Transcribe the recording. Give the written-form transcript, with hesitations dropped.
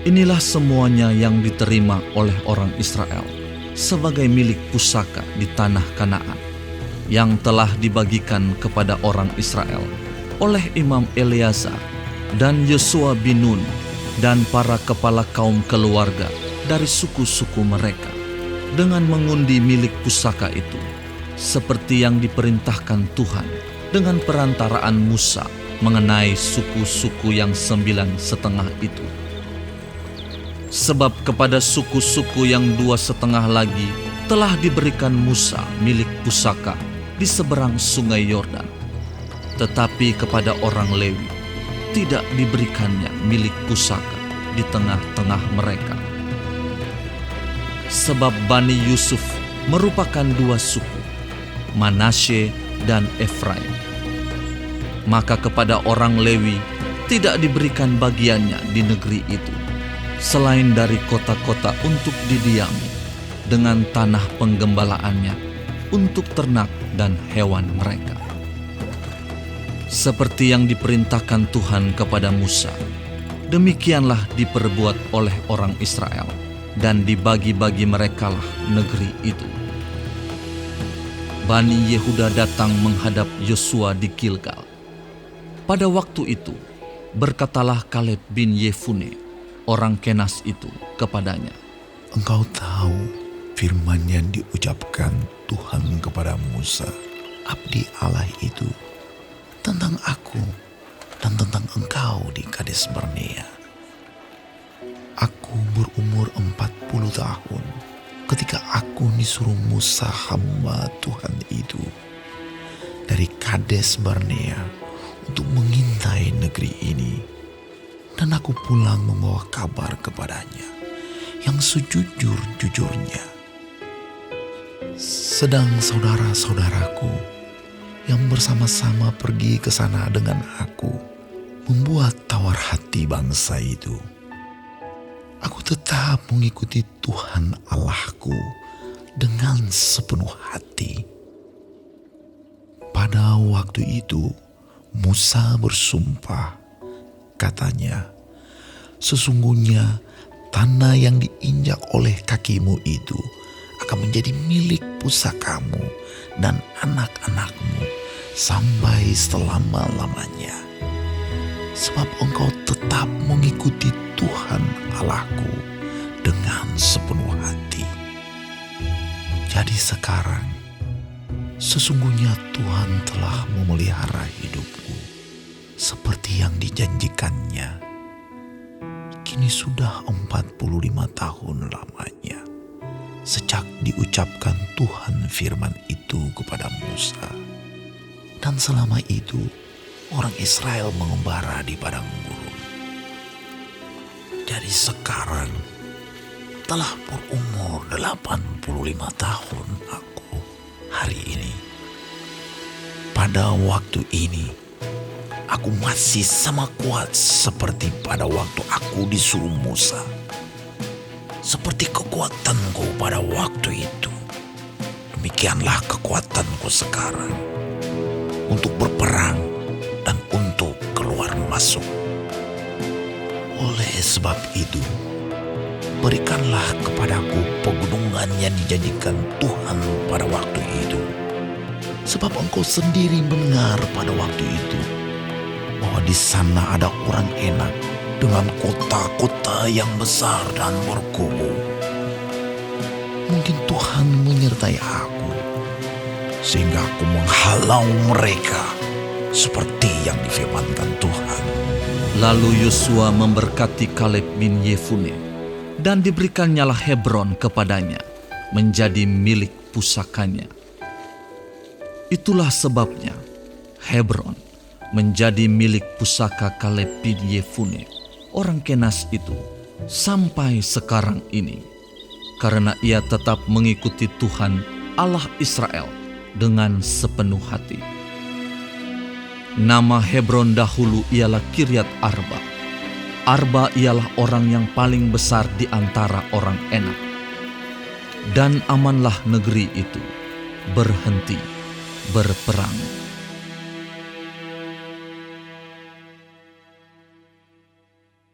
Inilah semuanya yang diterima oleh orang Israel sebagai milik pusaka di tanah Kanaan, yang telah dibagikan kepada orang Israel oleh Imam Eleazar dan Yosua bin Nun dan para kepala kaum keluarga dari suku-suku mereka, dengan mengundi milik pusaka itu, seperti yang diperintahkan Tuhan dengan perantaraan Musa mengenai suku-suku yang 9,5 itu. Sebab kepada suku-suku yang 2,5 lagi telah diberikan Musa milik pusaka di seberang sungai Yordan. Tetapi kepada orang Lewi tidak diberikannya milik pusaka di tengah-tengah mereka. Sebab Bani Yusuf merupakan 2 suku, Manasye dan Efraim. Maka kepada orang Lewi tidak diberikan bagiannya di negeri itu, selain dari kota-kota untuk didiami, dengan tanah penggembalaannya untuk ternak dan hewan mereka. Seperti yang diperintahkan Tuhan kepada Musa, demikianlah diperbuat oleh orang Israel, dan dibagi-bagi merekalah negeri itu. Bani Yehuda datang menghadap Yosua di Gilgal. Pada waktu itu, berkatalah Kaleb bin Yefune, orang Kenas itu, kepadanya, "Engkau tahu firman yang diucapkan Tuhan kepada Musa, abdi Allah itu, tentang aku dan tentang engkau di Kades Barnea. Aku berumur 40 tahun ketika aku disuruh Musa hamba Tuhan itu dari Kades Barnea untuk mengintai negeri ini. Dan aku pulang membawa kabar kepadanya yang sejujur-jujurnya. Sedang saudara-saudaraku yang bersama-sama pergi ke sana dengan aku membuat tawar hati bangsa itu. Aku tetap mengikuti Tuhan Allahku dengan sepenuh hati." Pada waktu itu Musa bersumpah, katanya, "Sesungguhnya tanah yang diinjak oleh kakimu itu akan menjadi milik pusakamu dan anak-anakmu sampai selama-lamanya. Sebab engkau tetap mengikuti Tuhan Allahku dengan sepenuh hati. Jadi sekarang, sesungguhnya Tuhan telah memelihara hidupku seperti yang dijanjikannya. Kini sudah 45 tahun lamanya sejak diucapkan Tuhan firman itu kepada Musa. Dan selama itu orang Israel mengembara di padang gurun. Jadi sekarang telah berumur 85 tahun aku hari ini. Pada waktu ini aku masih sama kuat seperti pada waktu aku disuruh Musa. Seperti kekuatanku pada waktu itu, demikianlah kekuatanku sekarang untuk berperang dan untuk keluar masuk. Oleh sebab itu, berikanlah kepadaku pegunungan yang dijanjikan Tuhan pada waktu itu. Sebab engkau sendiri mendengar pada waktu itu bahwa di sana ada orang enak dengan kota-kota yang besar dan berkubu. Mungkin Tuhan menyertai aku sehingga aku menghalau mereka seperti yang difirmankan Tuhan." Lalu Yosua memberkati Kaleb bin Yefune, dan diberikannyalah Hebron kepadanya menjadi milik pusakanya. Itulah sebabnya Hebron menjadi milik pusaka Kaleb bin Yefune, orang Kenas itu, sampai sekarang ini, karena ia tetap mengikuti Tuhan Allah Israel dengan sepenuh hati. Nama Hebron dahulu ialah Kiryat Arba. Arba ialah orang yang paling besar di antara orang Enak. Dan amanlah negeri itu berhenti berperang.